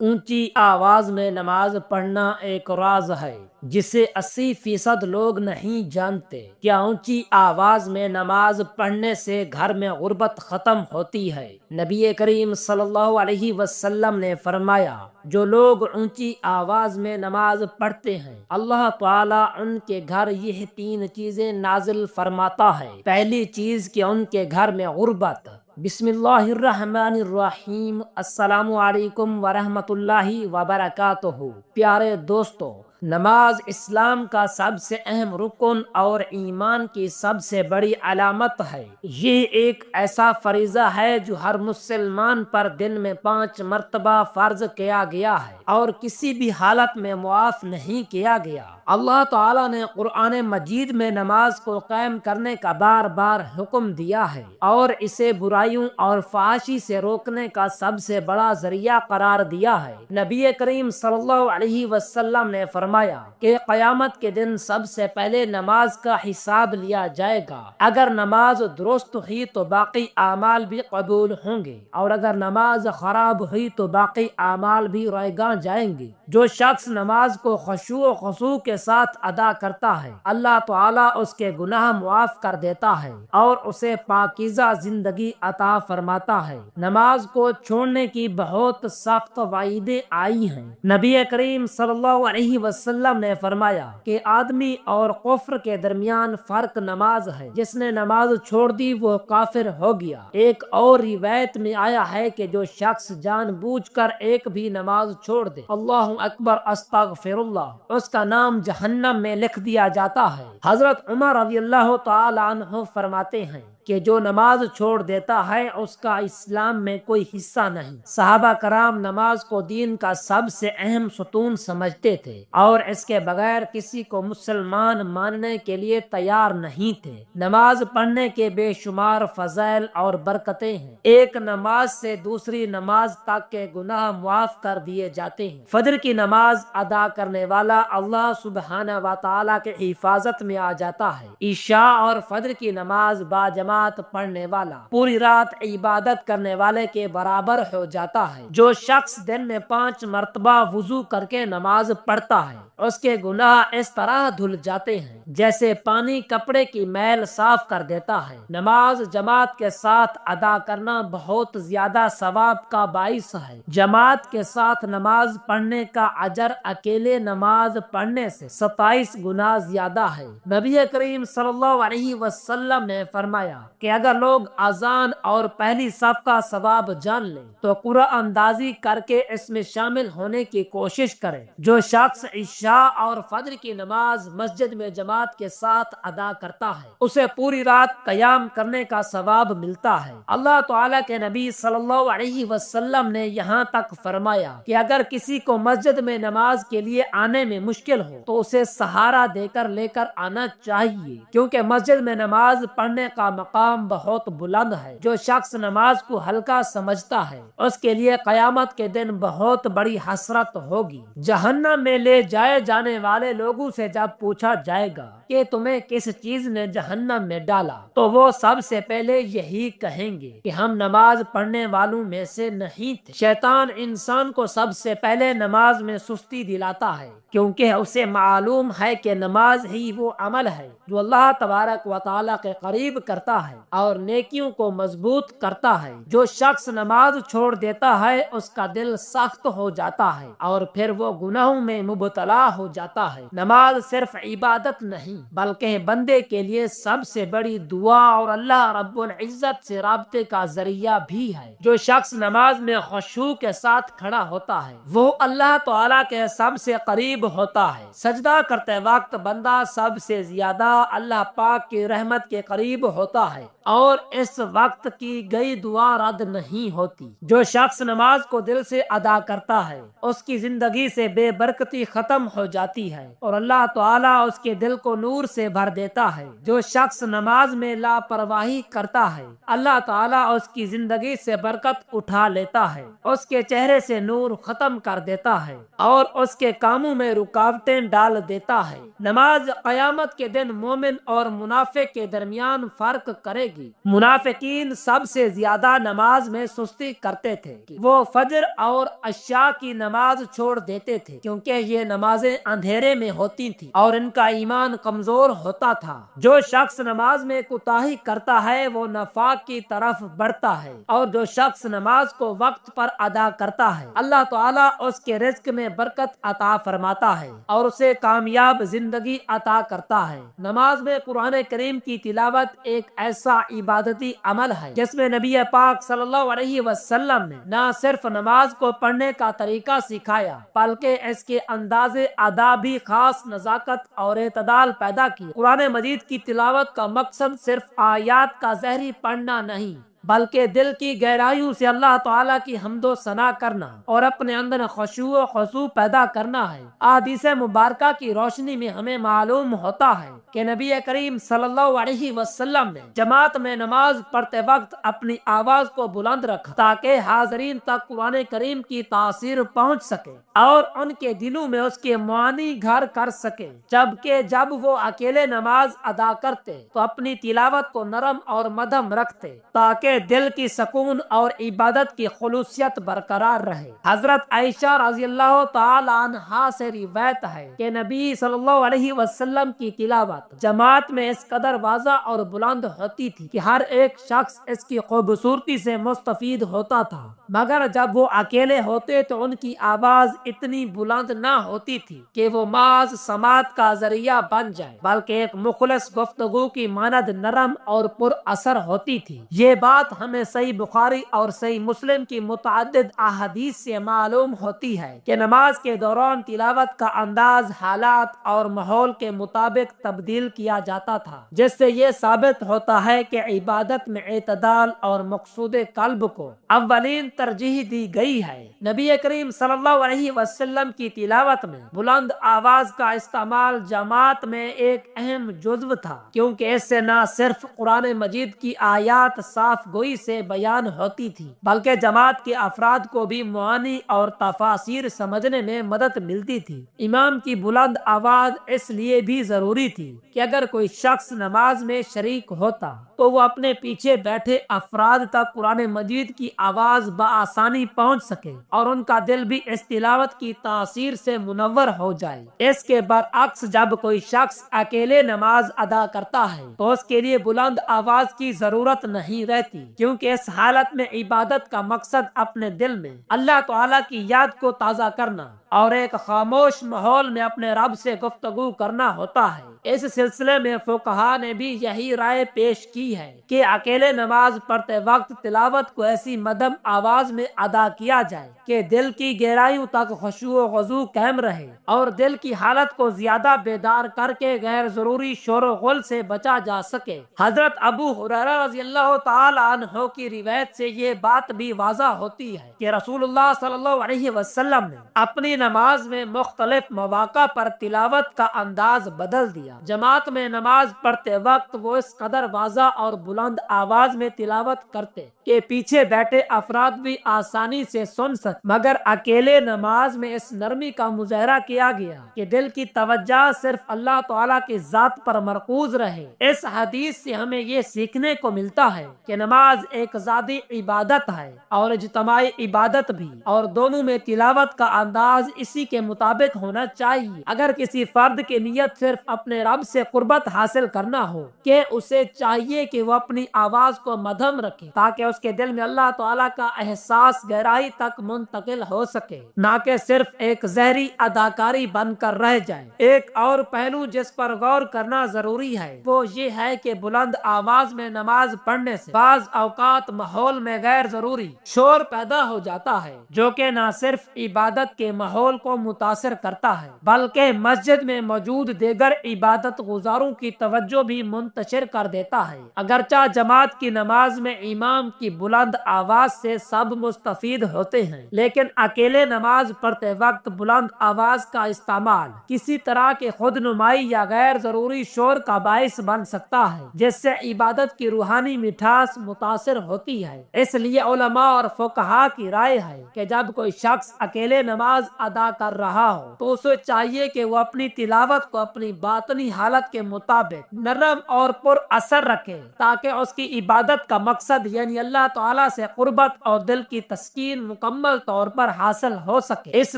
اونچی آواز میں نماز پڑھنا ایک راز ہے جسے 80% لوگ نہیں جانتے۔ کیا اونچی آواز میں نماز پڑھنے سے گھر میں غربت ختم ہوتی ہے؟ نبی کریم صلی اللہ علیہ وسلم نے فرمایا، جو لوگ اونچی آواز میں نماز پڑھتے ہیں اللہ تعالیٰ ان کے گھر یہ 3 چیزیں نازل فرماتا ہے۔ پہلی چیز کہ ان کے گھر میں غربت۔ بسم اللہ الرحمن الرحیم۔ السلام علیکم ورحمۃ اللہ وبرکاتہ۔ پیارے دوستو، نماز اسلام کا سب سے اہم رکن اور ایمان کی سب سے بڑی علامت ہے۔ یہ ایک ایسا فریضہ ہے جو ہر مسلمان پر دن میں 5 مرتبہ فرض کیا گیا ہے اور کسی بھی حالت میں معاف نہیں کیا گیا۔ اللہ تعالیٰ نے قرآن مجید میں نماز کو قائم کرنے کا بار بار حکم دیا ہے اور اسے برائیوں اور فحاشی سے روکنے کا سب سے بڑا ذریعہ قرار دیا ہے۔ نبی کریم صلی اللہ علیہ وسلم نے فرمایا کہ قیامت کے دن سب سے پہلے نماز کا حساب لیا جائے گا۔ اگر نماز درست ہوئی تو باقی اعمال بھی قبول ہوں گے اور اگر نماز خراب ہوئی تو باقی اعمال بھی رائگاں جائیں گے۔ جو شخص نماز کو خشوع و خضوع کے ساتھ ادا کرتا ہے اللہ تعالیٰ اس کے گناہ معاف کر دیتا ہے اور اسے پاکیزہ زندگی عطا فرماتا ہے۔ نماز کو چھوڑنے کی بہت سخت وعیدیں آئی ہیں۔ نبی کریم صلی اللہ علیہ وسلم نے فرمایا کہ آدمی اور کفر کے درمیان فرق نماز ہے، جس نے نماز چھوڑ دی وہ کافر ہو گیا۔ ایک اور روایت میں آیا ہے کہ جو شخص جان بوجھ کر ایک بھی نماز چھوڑ دے اللہ اکبر استغفر اللہ، اس کا نام جہنم میں لکھ دیا جاتا ہے۔ حضرت عمر رضی اللہ تعالی عنہ فرماتے ہیں کہ جو نماز چھوڑ دیتا ہے اس کا اسلام میں کوئی حصہ نہیں۔ صحابہ کرام نماز کو دین کا سب سے اہم ستون سمجھتے تھے اور اس کے بغیر کسی کو مسلمان ماننے کے لیے تیار نہیں تھے۔ نماز پڑھنے کے بے شمار فضائل اور برکتیں ہیں۔ ایک نماز سے دوسری نماز تک کے گناہ معاف کر دیے جاتے ہیں۔ فجر کی نماز ادا کرنے والا اللہ سبحانہ و تعالیٰ کے حفاظت میں آ جاتا ہے۔ عشاء اور فجر کی نماز باجماعت پڑھنے والا پوری رات عبادت کرنے والے کے برابر ہو جاتا ہے۔ جو شخص دن میں 5 مرتبہ وضو کر کے نماز پڑھتا ہے اس کے گناہ اس طرح دھل جاتے ہیں جیسے پانی کپڑے کی میل صاف کر دیتا ہے۔ نماز جماعت کے ساتھ ادا کرنا بہت زیادہ ثواب کا باعث ہے۔ جماعت کے ساتھ نماز پڑھنے کا اجر اکیلے نماز پڑھنے سے 27 گنا زیادہ ہے۔ نبی کریم صلی اللہ علیہ وسلم نے فرمایا کہ اگر لوگ اذان اور پہلی صف کا ثواب جان لیں تو قرآن اندازی کر کے اس میں شامل ہونے کی کوشش کریں۔ جو شخص عشاء اور فجر کی نماز مسجد میں جماعت کے ساتھ ادا کرتا ہے اسے پوری رات قیام کرنے کا ثواب ملتا ہے۔ اللہ تعالیٰ کے نبی صلی اللہ علیہ وسلم نے یہاں تک فرمایا کہ اگر کسی کو مسجد میں نماز کے لیے آنے میں مشکل ہو تو اسے سہارا دے کر لے کر آنا چاہیے، کیونکہ مسجد میں نماز پڑھنے کا مقام بہت بلند ہے۔ جو شخص نماز کو ہلکا سمجھتا ہے اس کے لیے قیامت کے دن بہت بڑی حسرت ہوگی۔ جہنم میں لے جائے جانے والے لوگوں سے جب پوچھا جائے گا کہ تمہیں کس چیز نے جہنم میں ڈالا تو وہ سب سے پہلے یہی کہیں گے کہ ہم نماز پڑھنے والوں میں سے نہیں تھے۔ شیطان انسان کو سب سے پہلے نماز میں سستی دلاتا ہے کیونکہ اسے معلوم ہے کہ نماز ہی وہ عمل ہے جو اللہ تبارک و تعالیٰ کے قریب کرتا ہے اور نیکیوں کو مضبوط کرتا ہے۔ جو شخص نماز چھوڑ دیتا ہے اس کا دل سخت ہو جاتا ہے اور پھر وہ گناہوں میں مبتلا ہو جاتا ہے۔ نماز صرف عبادت نہیں بلکہ بندے کے لیے سب سے بڑی دعا اور اللہ رب العزت سے رابطے کا ذریعہ بھی ہے۔ جو شخص نماز میں خشوع کے ساتھ کھڑا ہوتا ہے وہ اللہ تعالیٰ کے سب سے قریب ہوتا ہے۔ سجدہ کرتے وقت بندہ سب سے زیادہ اللہ پاک کی رحمت کے قریب ہوتا ہے اور اس وقت کی گئی دعا رد نہیں ہوتی۔ جو شخص نماز کو دل سے ادا کرتا ہے اس کی زندگی سے بے برکتی ختم ہو جاتی ہے اور اللہ تعالیٰ اس کے دل کو نور سے بھر دیتا ہے۔ جو شخص نماز میں لاپرواہی کرتا ہے اللہ تعالیٰ اس کی زندگی سے برکت اٹھا لیتا ہے، اس کے چہرے سے نور ختم کر دیتا ہے اور اس کے کاموں میں رکاوٹیں ڈال دیتا ہے۔ نماز قیامت کے دن مومن اور منافق کے درمیان فرق کرے گی۔ منافقین سب سے زیادہ نماز میں سستی کرتے تھے، وہ فجر اور عشاء کی نماز چھوڑ دیتے تھے کیونکہ یہ نمازیں اندھیرے میں ہوتی تھیں اور ان کا ایمان کمزور ہوتا تھا۔ جو شخص نماز میں کوتاہی کرتا ہے وہ نفاق کی طرف بڑھتا ہے، اور جو شخص نماز کو وقت پر ادا کرتا ہے اللہ تعالیٰ اس کے رزق میں برکت عطا فرماتا ہے اور اسے کامیاب زندگی عطا کرتا ہے۔ نماز میں قرآن کریم کی تلاوت ایک ایسا عبادتی عمل ہے جس میں نبی پاک صلی اللہ علیہ وسلم نے نہ صرف نماز کو پڑھنے کا طریقہ سکھایا بلکہ اس کے انداز ادا بھی خاص نزاکت اور اعتدال پیدا کی۔ قرآن مجید کی تلاوت کا مقصد صرف آیات کا ظاہری پڑھنا نہیں بلکہ دل کی گہرائیوں سے اللہ تعالیٰ کی حمد و ثنا کرنا اور اپنے اندر خشوع و خضوع پیدا کرنا ہے۔ احادیث مبارکہ کی روشنی میں ہمیں معلوم ہوتا ہے کہ نبی کریم صلی اللہ علیہ وسلم نے جماعت میں نماز پڑھتے وقت اپنی آواز کو بلند رکھا تاکہ حاضرین تک قرآن کریم کی تاثیر پہنچ سکے اور ان کے دلوں میں اس کے معانی گھر کر سکے، جبکہ جب وہ اکیلے نماز ادا کرتے تو اپنی تلاوت کو نرم اور مدھم رکھتے تاکہ دل کی سکون اور عبادت کی خلوصیت برقرار رہے۔ حضرت عائشہ رضی اللہ تعالی عنہا سے روایت ہے کہ نبی صلی اللہ علیہ وسلم کی تلاوت جماعت میں اس قدر واضح اور بلند ہوتی تھی کہ ہر ایک شخص اس کی خوبصورتی سے مستفید ہوتا تھا، مگر جب وہ اکیلے ہوتے تو ان کی آواز اتنی بلند نہ ہوتی تھی کہ وہ محض سماعت کا ذریعہ بن جائے بلکہ ایک مخلص گفتگو کی مانند نرم اور پر اثر ہوتی تھی۔ یہ بات ہمیں صحیح بخاری اور صحیح مسلم کی متعدد احادیث سے معلوم ہوتی ہے کہ نماز کے دوران تلاوت کا انداز حالات اور ماحول کے مطابق تبدیل کیا جاتا تھا، جس سے یہ ثابت ہوتا ہے کہ عبادت میں اعتدال اور مقصود قلب کو اولین ترجیح دی گئی ہے۔ نبی کریم صلی اللہ علیہ وسلم کی تلاوت میں بلند آواز کا استعمال جماعت میں ایک اہم جزو تھا کیونکہ اس سے نہ صرف قرآن مجید کی آیات صاف گوئی سے بیان ہوتی تھی بلکہ جماعت کے افراد کو بھی معانی اور تفاسیر سمجھنے میں مدد ملتی تھی۔ امام کی بلند آواز اس لیے بھی ضروری تھی کہ اگر کوئی شخص نماز میں شریک ہوتا تو وہ اپنے پیچھے بیٹھے افراد تک قرآن مجید کی آواز بآسانی پہنچ سکے اور ان کا دل بھی اس تلاوت کی تاثیر سے منور ہو جائے۔ اس کے برعکس جب کوئی شخص اکیلے نماز ادا کرتا ہے تو اس کے لیے بلند آواز کی ضرورت نہیں رہتی کیونکہ اس حالت میں عبادت کا مقصد اپنے دل میں اللہ تعالیٰ کی یاد کو تازہ کرنا اور ایک خاموش ماحول میں اپنے رب سے گفتگو کرنا ہوتا ہے۔ اس سلسلے میں فقہا نے بھی یہی رائے پیش کی ہے کہ اکیلے نماز پڑھتے وقت تلاوت کو ایسی مدھم آواز میں ادا کیا جائے کہ دل کی گہرائیوں تک خشوع و خضوع قائم رہے اور دل کی حالت کو زیادہ بیدار کر کے غیر ضروری شور و غل سے بچا جا سکے۔ حضرت ابو ہریرہ رضی اللہ تعالی عنہ کی روایت سے یہ بات بھی واضح ہوتی ہے کہ رسول اللہ صلی اللہ علیہ وسلم نے اپنی نماز میں مختلف مواقع پر تلاوت کا انداز بدل دیا۔ جماعت میں نماز پڑھتے وقت وہ اس قدر واضح اور بلند آواز میں تلاوت کرتے کہ پیچھے بیٹھے افراد بھی آسانی سے سن سکتے، مگر اکیلے نماز میں اس نرمی کا مظاہرہ کیا گیا کہ دل کی توجہ صرف اللہ تعالیٰ کی ذات پر مرکوز رہے۔ اس حدیث سے ہمیں یہ سیکھنے کو ملتا ہے کہ نماز ایک ذاتی عبادت ہے اور اجتماعی عبادت بھی، اور دونوں میں تلاوت کا انداز اسی کے مطابق ہونا چاہیے۔ اگر کسی فرد کی نیت صرف اپنے رب سے قربت حاصل کرنا ہو کہ اسے چاہیے کہ وہ اپنی آواز کو مدھم رکھے تاکہ اس کے دل میں اللہ تعالیٰ کا احساس گہرائی تک منتقل ہو سکے، نہ کہ صرف ایک ظاہری اداکاری بن کر رہ جائے۔ ایک اور پہلو جس پر غور کرنا ضروری ہے وہ یہ ہے کہ بلند آواز میں نماز پڑھنے سے بعض بعض اوقات ماحول میں غیر ضروری شور پیدا ہو جاتا ہے جو کہ نہ صرف عبادت کے ماحول کو متاثر کرتا ہے بلکہ مسجد میں موجود دیگر عبادت گزاروں کی توجہ بھی منتشر کر دیتا ہے۔ اگرچہ جماعت کی نماز میں امام کی بلند آواز سے سب مستفید ہوتے ہیں، لیکن اکیلے نماز پڑھتے وقت بلند آواز کا استعمال کسی طرح کے خود نمائی یا غیر ضروری شور کا باعث بن سکتا ہے جس سے عبادت کی روحانی مٹھاس متاثر ہوتی ہے۔ اس لیے علماء اور فقہا کی رائے ہے کہ جب کوئی شخص اکیلے نماز ادا کر رہا ہو تو اسے چاہیے کہ وہ اپنی تلاوت کو اپنی باطنی حالت کے مطابق نرم اور پر اثر رکھے تاکہ اس کی عبادت کا مقصد یعنی اللہ تعالیٰ سے قربت اور دل کی تسکین مکمل طور پر حاصل ہو سکے۔ اس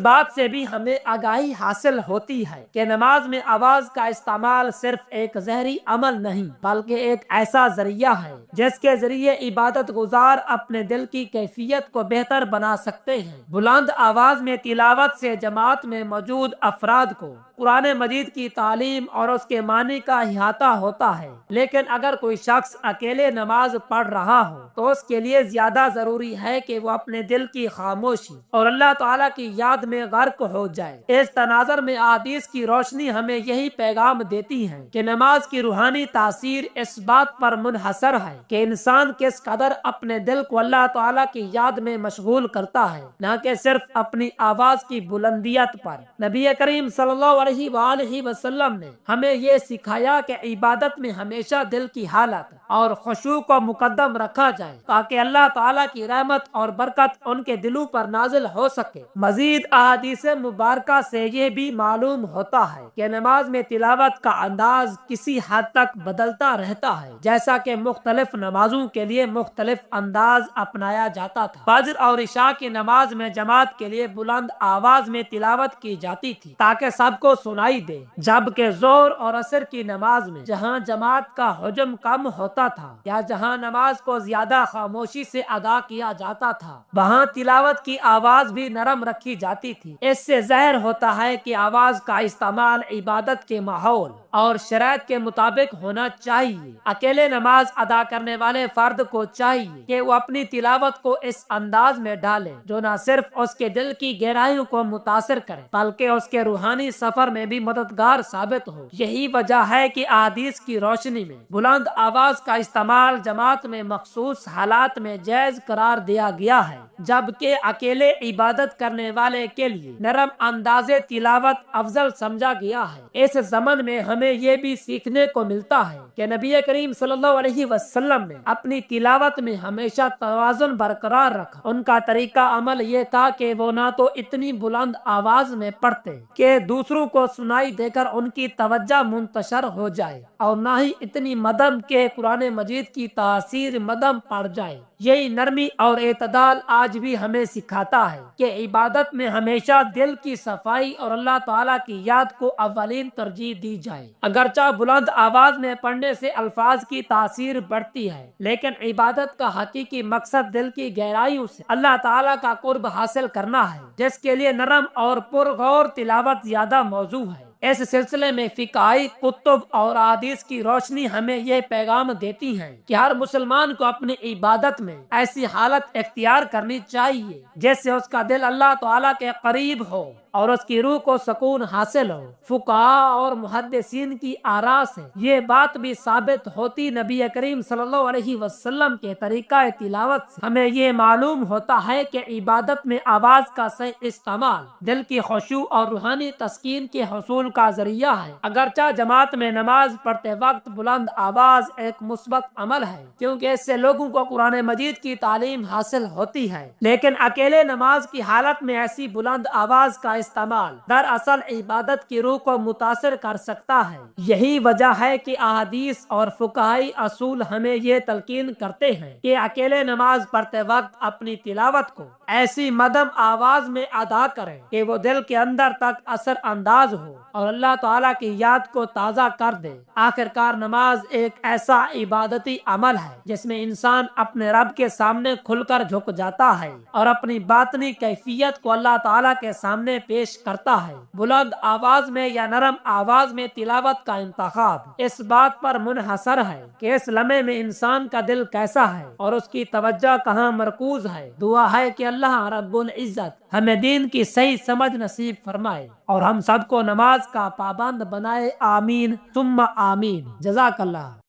بات سے بھی ہمیں آگاہی حاصل ہوتی ہے کہ نماز میں آواز کا استعمال صرف ایک ظاہری عمل نہیں بلکہ ایک ایسا ذریعہ ہے جس کے ذریعے عبادت گزار اپنے دل کی کیفیت کو بہتر بنا سکتے ہیں۔ بلند آواز میں تلاوت سے جماعت میں موجود افراد کو قرآن مجید کی تعلیم اور اس کے معنی کا احاطہ ہوتا ہے، لیکن اگر کوئی شخص اکیلے نماز پڑھ رہا ہو تو اس کے لیے زیادہ ضروری ہے کہ وہ اپنے دل کی خاموشی اور اللہ تعالیٰ کی یاد میں غرق ہو جائے۔ اس تناظر میں احادیث کی روشنی ہمیں یہی پیغام دیتی ہے کہ نماز کی روحانی تاثیر اس بات پر منحصر ہے کہ انسان کس قدر اپنے دل کو اللہ تعالیٰ کی یاد میں مشغول کرتا ہے، نہ کہ صرف اپنی آواز کی بلندیت پر۔ نبی کریم صلی اللہ علیہ وآلہ وسلم نے ہمیں یہ سکھایا کہ عبادت میں ہمیشہ دل کی حالت اور خشوع کو مقدم رکھا جائے تاکہ اللہ تعالیٰ کی رحمت اور برکت ان کے دلوں پر نازل ہو سکے۔ مزید احادیث مبارکہ سے یہ بھی معلوم ہوتا ہے کہ نماز میں تلاوت کا انداز کسی حد تک بدلتا رہتا ہے، جیسا کہ مختلف نمازوں کے لیے مختلف انداز اپنایا جاتا تھا۔ فجر اور عشاء کی نماز میں جماعت کے لیے بلند آواز میں تلاوت کی جاتی تھی تاکہ سب کو سنائی دے، جبکہ ظہر اور عصر کی نماز میں جہاں جماعت کا حجم کم ہوتا تھا یا جہاں نماز کو زیادہ خاموشی سے ادا کیا جاتا تھا وہاں تلاوت کی آواز بھی نرم رکھی جاتی تھی۔ اس سے ظاہر ہوتا ہے کہ آواز کا استعمال عبادت کے ماحول اور شرائط کے مطابق ہونا چاہیے۔ اکیلے نماز ادا کرنے والے فرد کو چاہیے کہ وہ اپنی تلاوت کو اس انداز میں ڈالے جو نہ صرف اس کے دل کی گہرائیوں کو متاثر کرے بلکہ اس کے روحانی سفر میں بھی مددگار ثابت ہو۔ یہی وجہ ہے کہ احادیث کی روشنی میں بلند آواز کا استعمال جماعت میں مخصوص حالات میں جائز قرار دیا گیا ہے، جبکہ اکیلے عبادت کرنے والے کے لیے نرم انداز تلاوت افضل سمجھا گیا ہے۔ اس ضمن میں ہمیں یہ بھی سیکھنے کو ملتا ہے کہ نبی کریم صلی اللہ علیہ وسلم نے اپنی تلاوت میں ہمیشہ توازن برقرار رکھا۔ ان کا طریقہ عمل یہ تھا کہ وہ نہ تو اتنی بلند آواز میں پڑھتے کہ دوسروں کو سنائی دے کر ان کی توجہ منتشر ہو جائے اور نہ ہی اتنی مدھم کہ قرآن مجید کی تاثیر مدھم پڑ جائے۔ یہی نرمی اور اعتدال آج بھی ہمیں سکھاتا ہے کہ عبادت میں ہمیشہ دل کی صفائی اور اللہ تعالیٰ کی یاد کو اولین ترجیح دی جائے۔ اگرچہ بلند آواز میں پڑھنے سے الفاظ کی تاثیر بڑھتی ہے، لیکن عبادت کا حقیقی مقصد دل کی گہرائیوں سے اللہ تعالیٰ کا قرب حاصل کرنا ہے، جس کے لیے نرم اور پرغور تلاوت زیادہ موزوں ہے۔ اس سلسلے میں فقہی کتب اور احادیث کی روشنی ہمیں یہ پیغام دیتی ہیں کہ ہر مسلمان کو اپنی عبادت میں ایسی حالت اختیار کرنی چاہیے جس سے اس کا دل اللہ تعالیٰ کے قریب ہو اور اس کی روح کو سکون حاصل ہو۔ فقہا اور محدثین کی آراء سے یہ بات بھی ثابت ہوتی نبی کریم صلی اللہ علیہ وسلم کے طریقہ تلاوت سے ہمیں یہ معلوم ہوتا ہے کہ عبادت میں آواز کا صحیح استعمال دل کی خشوع اور روحانی تسکین کے حصول کا ذریعہ ہے۔ اگرچہ جماعت میں نماز پڑھتے وقت بلند آواز ایک مثبت عمل ہے کیونکہ اس سے لوگوں کو قرآن مجید کی تعلیم حاصل ہوتی ہے، لیکن اکیلے نماز کی حالت میں ایسی بلند آواز کا استعمال دراصل عبادت کی روح کو متاثر کر سکتا ہے۔ یہی وجہ ہے کہ احادیث اور فقہی اصول ہمیں یہ تلقین کرتے ہیں کہ اکیلے نماز پڑھتے وقت اپنی تلاوت کو ایسی مدھم آواز میں ادا کریں کہ وہ دل کے اندر تک اثر انداز ہو اور اللہ تعالیٰ کی یاد کو تازہ کر دے۔ آخر کار نماز ایک ایسا عبادتی عمل ہے جس میں انسان اپنے رب کے سامنے کھل کر جھک جاتا ہے اور اپنی باطنی کیفیت کو اللہ تعالیٰ کے سامنے پیش کرتا ہے۔ بلند آواز میں یا نرم آواز میں تلاوت کا انتخاب اس بات پر منحصر ہے کہ اس لمحے میں انسان کا دل کیسا ہے اور اس کی توجہ کہاں مرکوز ہے۔ دعا ہے کہ اللہ رب العزت ہمیں دین کی صحیح سمجھ نصیب فرمائے اور ہم سب کو نماز کا پابند بنائے، آمین ثم آمین۔ جزاک اللہ۔